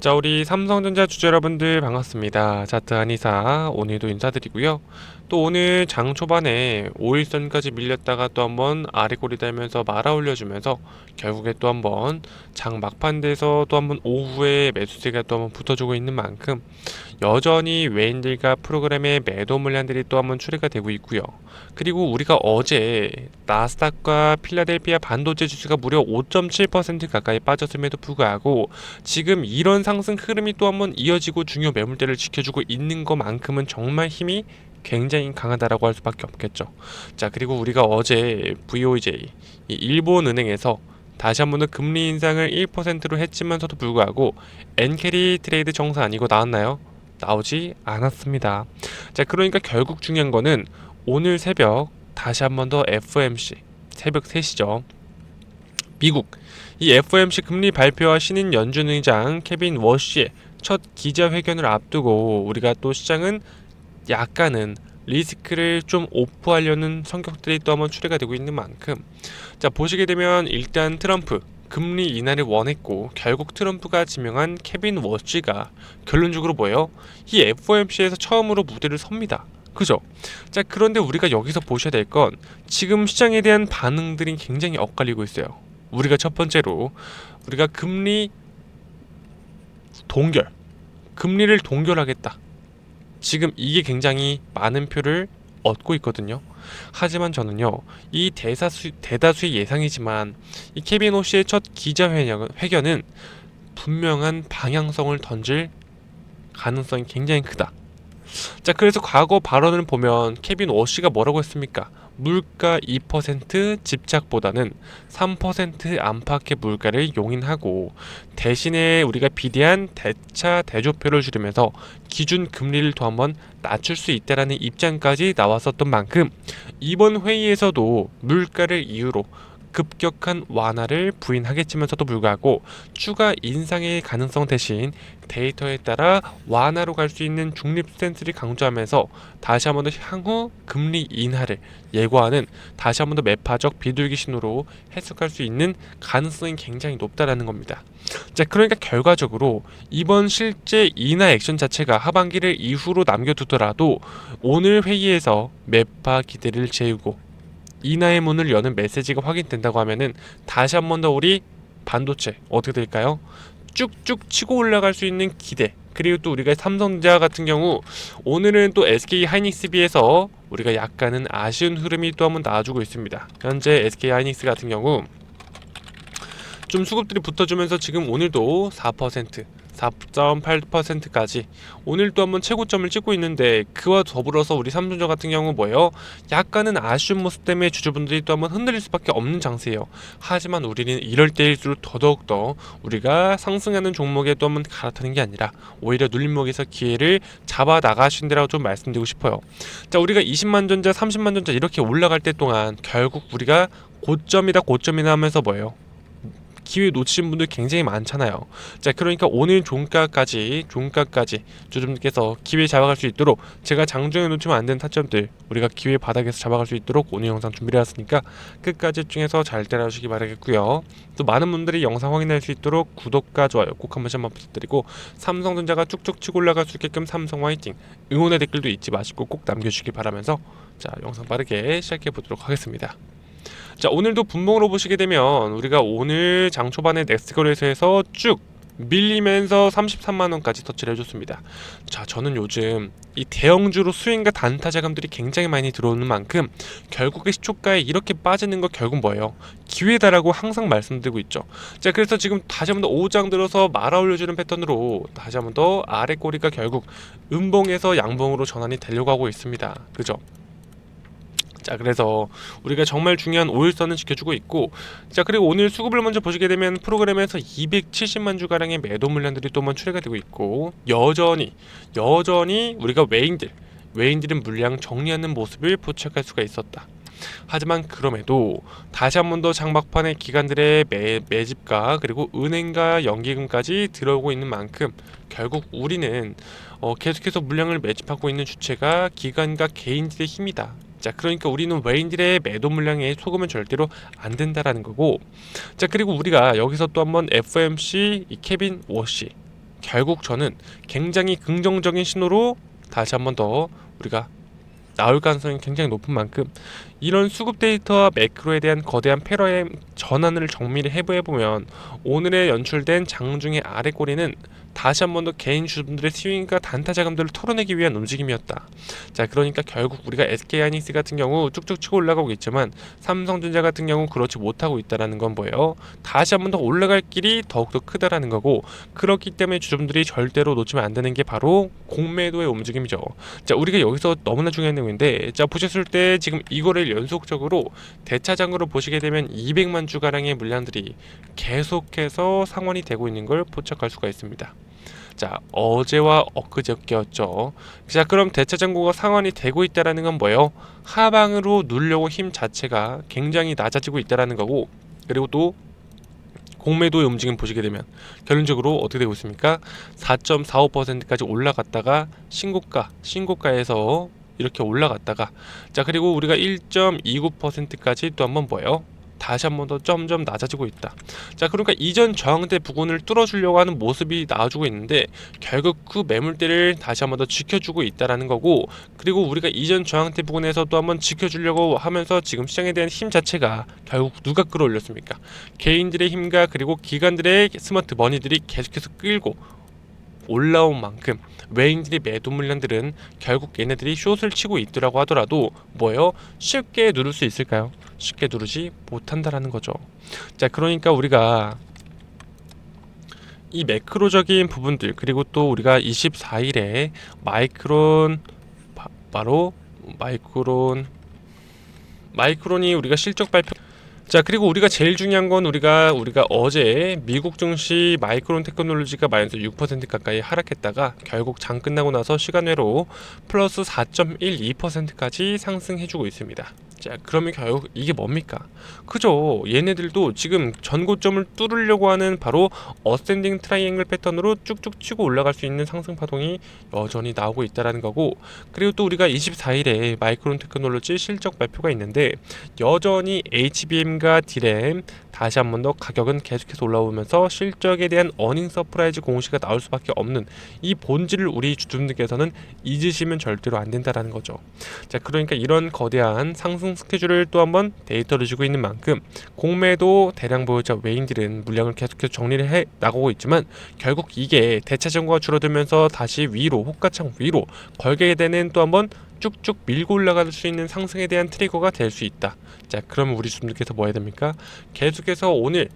자, 우리 삼성전자 주주 여러분들 반갑습니다. 차트 한이사 오늘도 인사드리고요. 또 오늘 장 초반에 5일선까지 밀렸다가 또 한번 아래 꼬리 달면서 말아 올려주면서 결국에 또 한번 장 막판 돼서 또 한번 오후에 매수세가 또 한번 붙어주고 있는 만큼 여전히 외인들과 프로그램의 매도 물량들이 또 한번 출회가 되고 있고요. 그리고 우리가 어제 나스닥과 필라델피아 반도체 지수가 무려 5.7% 가까이 빠졌음에도 불구하고 지금 이런 상승 흐름이 또 한번 이어지고 중요 매물대를 지켜주고 있는 것만큼은 정말 힘이 굉장히 강하다라고 할 수밖에 없겠죠. 자, 그리고 우리가 어제 VOJ 이 일본은행에서 다시 한 번 더 금리 인상을 1%로 했지만서도 불구하고 엔캐리 트레이드 정상 아니고 나왔나요? 나오지 않았습니다. 자, 그러니까 결국 중요한 거는 오늘 새벽 다시 한 번 더 FOMC 새벽 3시죠. 미국 이 FOMC 금리 발표와 신인 연준 의장 케빈 워시의 첫 기자회견을 앞두고 우리가 또 시장은 약간은 리스크를 좀 오프하려는 성격들이 또 한번 출회가 되고 있는 만큼 자, 보시게 되면 일단 트럼프 금리 인하를 원했고 결국 트럼프가 지명한 케빈 워시가 결론적으로 뭐예요? 이 FOMC에서 처음으로 무대를 섭니다. 그죠? 자, 그런데 우리가 여기서 보셔야 될 건 지금 시장에 대한 반응들이 굉장히 엇갈리고 있어요. 우리가 첫 번째로 우리가 금리를 동결하겠다. 지금 이게 굉장히 많은 표를 얻고 있거든요. 하지만 저는요, 이 대다수의 예상이지만 이 케빈 오씨의 첫 기자회견은 분명한 방향성을 던질 가능성이 굉장히 크다. 자, 그래서 과거 발언을 보면 케빈 워시가 뭐라고 했습니까? 물가 2% 집착보다는 3% 안팎의 물가를 용인하고 대신에 우리가 비대한 대차 대조표를 줄이면서 기준 금리를 또 한번 낮출 수 있다라는 입장까지 나왔었던 만큼 이번 회의에서도 물가를 이유로 급격한 완화를 부인하겠지만서도 불구하고 추가 인상의 가능성 대신 데이터에 따라 완화로 갈 수 있는 중립 스탠스를 강조하면서 다시 한 번 더 향후 금리 인하를 예고하는 다시 한 번 더 매파적 비둘기 신호로 해석할 수 있는 가능성이 굉장히 높다라는 겁니다. 자, 그러니까 결과적으로 이번 실제 인하 액션 자체가 하반기를 이후로 남겨두더라도 오늘 회의에서 매파 기대를 재우고 인하의 문을 여는 메시지가 확인된다고 하면은 다시 한 번 더 우리 반도체 어떻게 될까요? 쭉쭉 치고 올라갈 수 있는 기대. 그리고 또 우리가 삼성전자 같은 경우 오늘은 또 SK 하이닉스 비해서 우리가 약간은 아쉬운 흐름이 또 한번 나와주고 있습니다. 현재 SK 하이닉스 같은 경우 좀 수급들이 붙어주면서 지금 오늘도 4.8%까지 오늘 또 한번 최고점을 찍고 있는데 그와 더불어서 우리 삼성전자 같은 경우 뭐예요? 약간은 아쉬운 모습 때문에 주주분들이 또 한번 흔들릴 수밖에 없는 장세예요. 하지만 우리는 이럴 때일수록 더더욱더 우리가 상승하는 종목에 또 한번 갈아타는 게 아니라 오히려 눌림목에서 기회를 잡아 나가신다라고 좀 말씀드리고 싶어요. 자, 우리가 20만 전자, 30만 전자 이렇게 올라갈 때 동안 결국 우리가 고점이다 하면서 뭐예요? 기회 놓치신 분들 굉장히 많잖아요. 자, 그러니까 오늘 종가까지 주주분께서 기회 잡아갈 수 있도록 제가 장중에 놓치면 안 되는 타점들 우리가 기회 바닥에서 잡아갈 수 있도록 오늘 영상 준비를 해왔으니까 끝까지 집중해서 잘 따라주시기 바라겠고요. 또 많은 분들이 영상 확인할 수 있도록 구독과 좋아요 꼭 한 번씩 한번 부탁드리고 삼성전자가 쭉쭉 치고 올라갈 수 있게끔 삼성 화이팅 응원의 댓글도 잊지 마시고 꼭 남겨주시기 바라면서 자, 영상 빠르게 시작해 보도록 하겠습니다. 자, 오늘도 분봉으로 보시게 되면 우리가 오늘 장 초반에 넥스트 거래소에서 쭉 밀리면서 33만원까지 터치를 해줬습니다. 자, 저는 요즘 이 대형주로 수익과 단타 자금들이 굉장히 많이 들어오는 만큼 결국에 시초가에 이렇게 빠지는 거 결국 뭐예요? 기회다라고 항상 말씀드리고 있죠. 자, 그래서 지금 다시 한번 더 5장 들어서 말아 올려주는 패턴으로 다시 한번 더 아래 꼬리가 결국 음봉에서 양봉으로 전환이 되려고 하고 있습니다. 그죠? 자, 그래서 우리가 정말 중요한 5일선을 지켜주고 있고, 자, 그리고 오늘 수급을 먼저 보시게 되면 프로그램에서 270만 주가량의 매도 물량들이 또 한번 출회가 되고 있고, 여전히 우리가 외인들은 물량 정리하는 모습을 포착할 수가 있었다. 하지만 그럼에도 다시 한 번 더 장막판의 기관들의 매집과 그리고 은행과 연기금까지 들어오고 있는 만큼 결국 우리는 계속해서 물량을 매집하고 있는 주체가 기관과 개인들의 힘이다. 자, 그러니까 우리는 외인들의 매도 물량에 속으면 절대로 안 된다라는 거고, 자, 그리고 우리가 여기서 또 한번 FOMC 이 케빈 워시 결국 저는 굉장히 긍정적인 신호로 다시 한번 더 우리가 나올 가능성이 굉장히 높은 만큼 이런 수급 데이터와 매크로에 대한 거대한 패러다임 전환을 정밀히 해보면 오늘의 연출된 장중의 아래 꼬리는 다시 한 번 더 개인 주주분들의 스윙과 단타 자금들을 털어내기 위한 움직임이었다. 자, 그러니까 결국 우리가 SK하이닉스 같은 경우 쭉쭉 치고 올라가고 있지만 삼성전자 같은 경우 그렇지 못하고 있다라는 건 뭐예요? 다시 한 번 더 올라갈 길이 더욱더 크다라는 거고, 그렇기 때문에 주주분들이 절대로 놓치면 안 되는 게 바로 공매도의 움직임이죠. 자, 우리가 여기서 너무나 중요한 내용인데, 자, 보셨을 때 지금 이거를 연속적으로 대차장으로 보시게 되면 200만 주가량의 물량들이 계속해서 상환이 되고 있는 걸 포착할 수가 있습니다. 자, 어제와 엊그저께였죠. 자, 그럼 대차장고가 상환이 되고 있다라는 건 뭐예요? 하방으로 누르려고 힘 자체가 굉장히 낮아지고 있다라는 거고, 그리고 또 공매도의 움직임 보시게 되면 결론적으로 어떻게 되고 있습니까? 4.45%까지 올라갔다가 신고가에서 이렇게 올라갔다가, 자, 그리고 우리가 1.29%까지 또 한번 뭐예요? 다시 한 번 더 점점 낮아지고 있다. 자, 그러니까 이전 저항대 부근을 뚫어주려고 하는 모습이 나와주고 있는데 결국 그 매물대를 다시 한 번 더 지켜주고 있다라는 거고, 그리고 우리가 이전 저항대 부근에서 또 한번 지켜주려고 하면서 지금 시장에 대한 힘 자체가 결국 누가 끌어올렸습니까? 개인들의 힘과 그리고 기관들의 스마트 머니들이 계속해서 끌고 올라온 만큼 외인들의 매도 물량들은 결국 얘네들이 숏을 치고 있더라고 하더라도 뭐예요? 쉽게 누를 수 있을까요? 쉽게 누르지 못한다라는 거죠. 자, 그러니까 우리가 이 매크로적인 부분들, 그리고 또 우리가 24일에 바로 마이크론이 우리가 실적 발표. 자, 그리고 우리가 제일 중요한 건 우리가 어제 미국 증시 마이크론 테크놀로지가 마이너스 6% 가까이 하락했다가 결국 장 끝나고 나서 시간외로 플러스 4.12%까지 상승해주고 있습니다. 자, 그러면 결국 이게 뭡니까? 그죠? 얘네들도 지금 전고점을 뚫으려고 하는 바로 어센딩 트라이앵글 패턴으로 쭉쭉 치고 올라갈 수 있는 상승 파동이 여전히 나오고 있다라는 거고, 그리고 또 우리가 24일에 마이크론 테크놀로지 실적 발표가 있는데 여전히 HBM과 D램 다시 한 번 더 가격은 계속해서 올라오면서 실적에 대한 어닝 서프라이즈 공시가 나올 수밖에 없는 이 본질을 우리 주주분들께서는 잊으시면 절대로 안 된다라는 거죠. 자, 그러니까 이런 거대한 상승 스케줄을 또 한번 데이터를 주고 있는 만큼 공매도 대량 보유자 외인들은 물량을 계속해서 정리를 해 나가고 있지만 결국 이게 대차전고가 줄어들면서 다시 위로 호가창 위로 걸게 되는 또 한번 쭉쭉 밀고 올라갈 수 있는 상승에 대한 트리거가 될 수 있다. 자, 그러면 우리 주주분들께서 뭐 해야 됩니까? 계속해서 오늘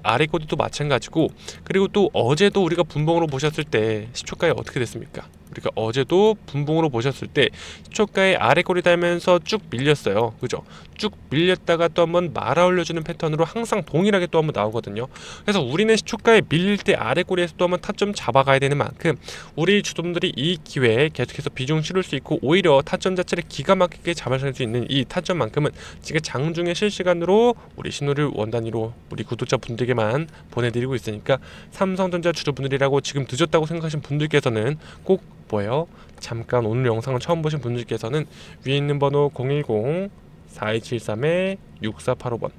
아래 꼬리도 마찬가지고, 그리고 또 어제도 우리가 분봉으로 보셨을 때 시초가에 어떻게 됐습니까? 우리가 어제도 분봉으로 보셨을 때 시초가에 아래 꼬리 달면서 쭉 밀렸어요. 그죠? 쭉 밀렸다가 또 한번 말아 올려주는 패턴으로 항상 동일하게 또 한번 나오거든요. 그래서 우리는 시초가에 밀릴 때 아래 꼬리에서 또 한번 타점 잡아가야 되는 만큼 우리 주주분들이 이 기회에 계속해서 비중 실을 수 있고, 오히려 타점 자체를 기가 막히게 잡아낼 수 있는 이 타점만큼은 지금 장중에 실시간으로 우리 신호를 원단위로 우리 구독자 분들께만 보내드리고 있으니까 삼성전자 주주분들이라고 지금 늦었다고 생각하신 분들께서는 꼭 뭐예요? 잠깐 오늘 영상을 처음 보신 분들께서는 위에 있는 번호 010-4273-6485번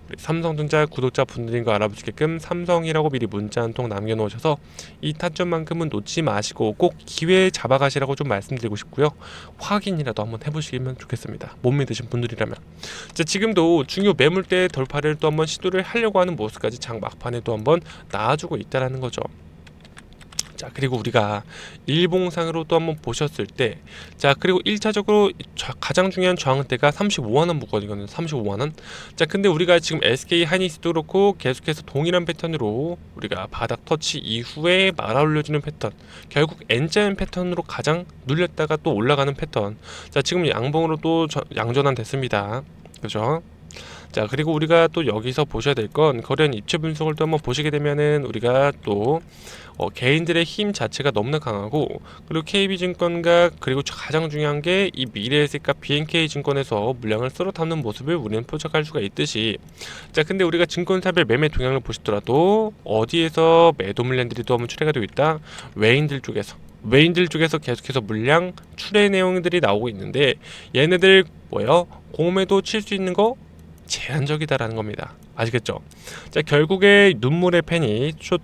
우리 삼성전자 구독자 분들인 거 알아보시게끔 삼성이라고 미리 문자 한 통 남겨놓으셔서 이 타점만큼은 놓지 마시고 꼭 기회에 잡아가시라고 좀 말씀드리고 싶고요. 확인이라도 한번 해보시면 좋겠습니다. 못 믿으신 분들이라면. 자, 지금도 중요 매물대 돌파를 또 한번 시도를 하려고 하는 모습까지 장 막판에 또 한번 나와주고 있다라는 거죠. 자, 그리고 우리가 일봉상으로 또 한번 보셨을 때, 자, 그리고 1차적으로 가장 중요한 저항대가 35만원 묵거든요. 35만원. 자, 근데 우리가 지금 SK 하이닉스도 그렇고 계속해서 동일한 패턴으로 우리가 바닥 터치 이후에 말아 올려주는 패턴, 결국 N자인 패턴으로 가장 눌렸다가 또 올라가는 패턴. 자, 지금 양봉으로 또 양전환 됐습니다. 그죠? 자, 그리고 우리가 또 여기서 보셔야 될 건 거래한 입체 분석을 또 한번 보시게 되면은 우리가 또 개인들의 힘 자체가 너무나 강하고, 그리고 KB증권과 그리고 가장 중요한 게 이 미래에셋과 BNK증권에서 물량을 쓸어 담는 모습을 우리는 포착할 수가 있듯이, 자, 근데 우리가 증권사별 매매 동향을 보시더라도 어디에서 매도 물량들이 또 한번 출회가 되고 있다? 외인들 쪽에서 계속해서 물량 출회 내용들이 나오고 있는데 얘네들 뭐예요? 공매도 칠 수 있는 거 제한적이다라는 겁니다. 아시겠죠? 자, 결국에 눈물의 팬이 숏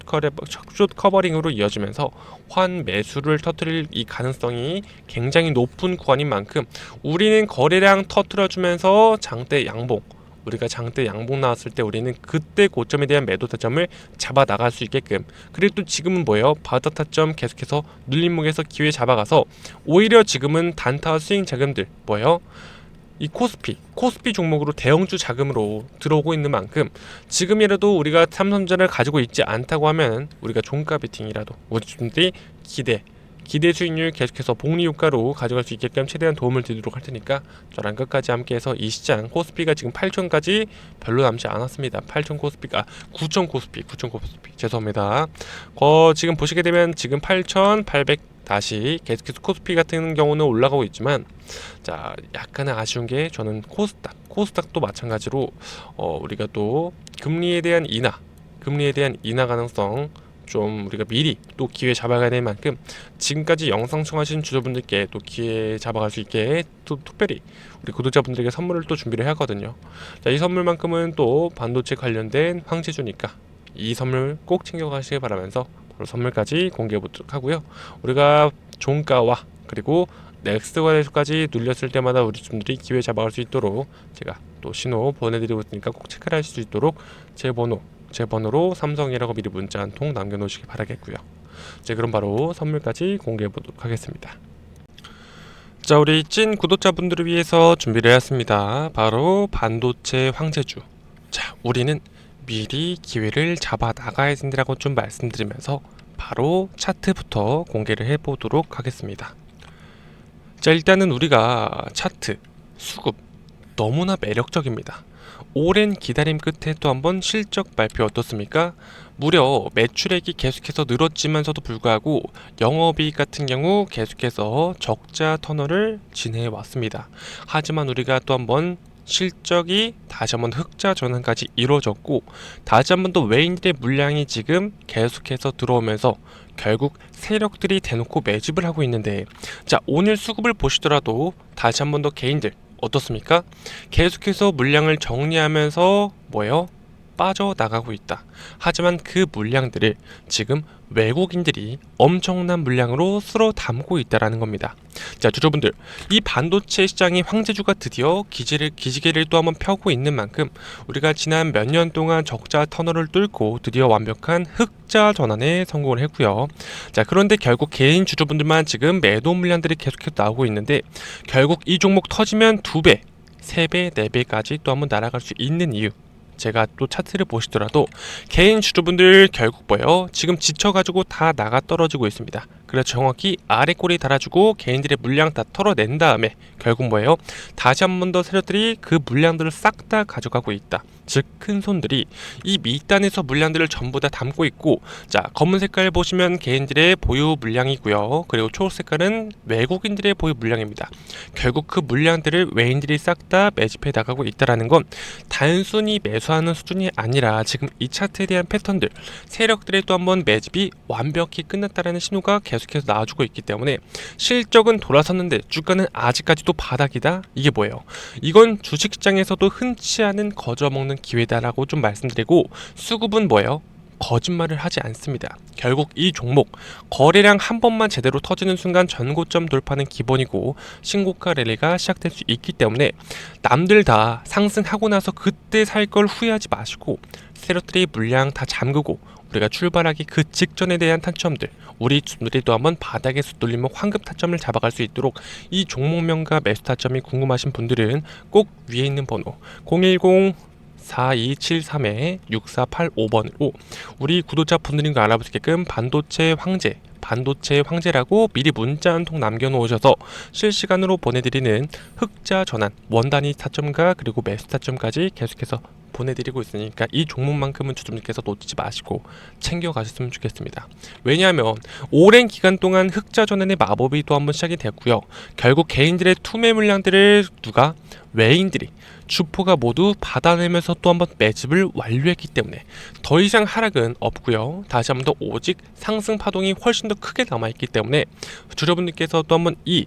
커버링으로 이어지면서 환 매수를 터뜨릴 이 가능성이 굉장히 높은 구간인 만큼 우리는 거래량 터뜨려주면서 장대 양봉, 우리가 장대 양봉 나왔을 때 우리는 그때 고점에 대한 매도 타점을 잡아 나갈 수 있게끔, 그리고 또 지금은 뭐예요? 바닥 타점 계속해서 눌림목에서 기회 잡아가서 오히려 지금은 단타 스윙 자금들 뭐예요? 이 코스피 종목으로 대형주 자금으로 들어오고 있는 만큼 지금이라도 우리가 삼성전자를 가지고 있지 않다고 하면 우리가 종가 베팅이라도 우리 분들이 기대 수익률 계속해서 복리 효과로 가져갈 수 있게끔 최대한 도움을 드리도록 할 테니까 저랑 끝까지 함께해서 이 시장 코스피가 지금 8천까지 별로 남지 않았습니다. 8천 코스피가 9천 코스피 죄송합니다. 지금 보시게 되면 지금 8,800 다시 계속해서 코스피 같은 경우는 올라가고 있지만, 자, 약간은 아쉬운 게 저는 코스닥도 마찬가지로 우리가 또 금리에 대한 인하 가능성 좀 우리가 미리 또 기회 잡아가야 될 만큼 지금까지 영상 청하신 주주분들께 또 기회 잡아갈 수 있게 또 특별히 우리 구독자분들에게 선물을 또 준비를 하거든요. 자, 이 선물만큼은 또 반도체 관련된 황제주니까 이 선물 꼭 챙겨가시길 바라면서 바로 선물까지 공개해 보도록 하고요. 우리가 종가와 그리고 넥스트 거래소까지 눌렸을 때마다 우리 분들이 기회 잡아갈 수 있도록 제가 또 신호 보내드리고 있으니까 꼭 체크를 하실 수 있도록 제 번호로 삼성이라고 미리 문자 한 통 남겨놓으시기 바라겠고요. 자, 그럼 바로 선물까지 공개해 보도록 하겠습니다. 자, 우리 찐 구독자분들을 위해서 준비를 해왔습니다. 바로 반도체 황제주. 자, 우리는 미리 기회를 잡아 나가야 된다고 좀 말씀드리면서 바로 차트부터 공개를 해보도록 하겠습니다. 자, 일단은 우리가 차트, 수급 너무나 매력적입니다. 오랜 기다림 끝에 또 한번 실적 발표 어떻습니까? 무려 매출액이 계속해서 늘었지만서도 불구하고 영업이익 같은 경우 계속해서 적자 터널을 지내해 왔습니다. 하지만 우리가 또 한번 실적이 다시 한번 흑자 전환까지 이루어졌고, 다시 한번 더 외인들의 물량이 지금 계속해서 들어오면서 결국 세력들이 대놓고 매집을 하고 있는데, 자, 오늘 수급을 보시더라도 다시 한번 더 개인들 어떻습니까? 계속해서 물량을 정리하면서 뭐예요? 빠져나가고 있다. 하지만 그 물량들을 지금 외국인들이 엄청난 물량으로 쓸어 담고 있다라는 겁니다. 자, 주주분들, 이 반도체 시장의 황제주가 드디어 기지개를 또 한번 펴고 있는 만큼 우리가 지난 몇 년 동안 적자 터널을 뚫고 드디어 완벽한 흑자 전환에 성공을 했고요. 자, 그런데 결국 개인 주주분들만 지금 매도 물량들이 계속해서 나오고 있는데, 결국 이 종목 터지면 2배, 3배, 4배까지 또 한번 날아갈 수 있는 이유, 제가 또 차트를 보시더라도 개인 주주분들 결국 뭐예요? 지금 지쳐가지고 다 나가 떨어지고 있습니다. 그래서 정확히 아래 꼬리 달아주고 개인들의 물량 다 털어낸 다음에 결국 뭐예요? 다시 한 번 더 세력들이 그 물량들을 싹 다 가져가고 있다. 즉, 큰 손들이 이 밑단에서 물량들을 전부 다 담고 있고, 자, 검은 색깔 보시면 개인들의 보유 물량이고요. 그리고 초록 색깔은 외국인들의 보유 물량입니다. 결국 그 물량들을 외인들이 싹 다 매집해 나가고 있다라는 건 단순히 매수하는 수준이 아니라 지금 이 차트에 대한 패턴들, 세력들의 또 한번 매집이 완벽히 끝났다라는 신호가 계속해서 나와주고 있기 때문에 실적은 돌아섰는데 주가는 아직까지도 바닥이다? 이게 뭐예요? 이건 주식시장에서도 흔치 않은 거저먹는 기회다라고 좀 말씀드리고, 수급은 뭐예요? 거짓말을 하지 않습니다. 결국 이 종목 거래량 한 번만 제대로 터지는 순간 전고점 돌파는 기본이고 신고가 랠리가 시작될 수 있기 때문에 남들 다 상승하고 나서 그때 살 걸 후회하지 마시고 세력들이 물량 다 잠그고 우리가 출발하기 그 직전에 대한 타점들, 우리 주들이 또 한번 바닥에서 뚫리면 황금 타점을 잡아갈 수 있도록 이 종목명과 매수 타점이 궁금하신 분들은 꼭 위에 있는 번호 010-4273-6485번으로 우리 구독자 분들과 알아볼 수 있게끔 반도체 황제라고 미리 문자 한 통 남겨놓으셔서 실시간으로 보내드리는 흑자 전환, 원단위 타점과 그리고 매수 타점까지 계속해서 보내드리고 있으니까 이 종목만큼은 주주님께서 놓치지 마시고 챙겨가셨으면 좋겠습니다. 왜냐하면 오랜 기간 동안 흑자 전환의 마법이 또 한번 시작이 됐고요. 결국 개인들의 투매 물량들을 외인들이 주포가 모두 받아내면서 또 한번 매집을 완료했기 때문에 더 이상 하락은 없고요. 다시 한번 더 오직 상승 파동이 훨씬 더 크게 남아있기 때문에 주주분들께서 또 한번 이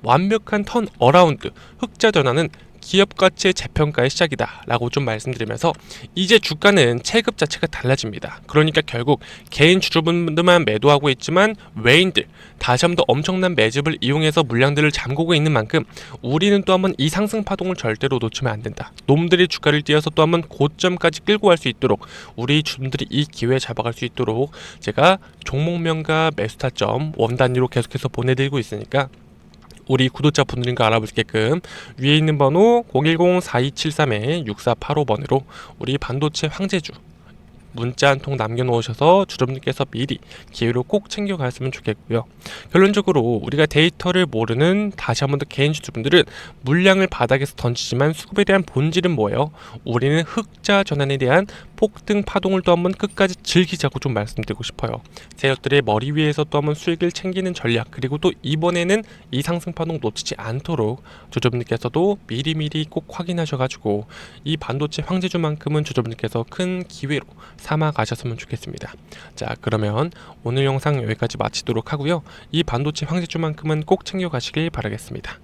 완벽한 턴 어라운드 흑자 전환은 기업 가치의 재평가의 시작이다 라고 좀 말씀드리면서, 이제 주가는 체급 자체가 달라집니다. 그러니까 결국 개인 주주분들만 매도하고 있지만 외인들 다시 한번 더 엄청난 매집을 이용해서 물량들을 잠그고 있는 만큼 우리는 또 한번 이 상승 파동을 절대로 놓치면 안 된다. 놈들이 주가를 띄어서 또 한번 고점까지 끌고 갈 수 있도록, 우리 주주분들이 이 기회 잡아갈 수 있도록 제가 종목명과 매수 타점 원 단위로 계속해서 보내드리고 있으니까 우리 구독자 분들과 알아볼 수 있게끔 위에 있는 번호 010-4273-6485번으로 우리 반도체 황제주 문자 한 통 남겨놓으셔서 주주분들께서 미리 기회로 꼭 챙겨갔으면 좋겠고요. 결론적으로 우리가 데이터를 모르는 다시 한 번 더 개인 주주분들은 물량을 바닥에서 던지지만 수급에 대한 본질은 뭐예요? 우리는 흑자 전환에 대한 폭등 파동을 또 한번 끝까지 즐기자고 좀 말씀드리고 싶어요. 세력들의 머리 위에서 또 한번 수익을 챙기는 전략, 그리고 또 이번에는 이 상승 파동 놓치지 않도록 주주분들께서도 미리미리 꼭 확인하셔가지고 이 반도체 황제주만큼은 주주분들께서 큰 기회로 삼아 가셨으면 좋겠습니다. 자, 그러면 오늘 영상 여기까지 마치도록 하고요. 이 반도체 황제주만큼은 꼭 챙겨 가시길 바라겠습니다.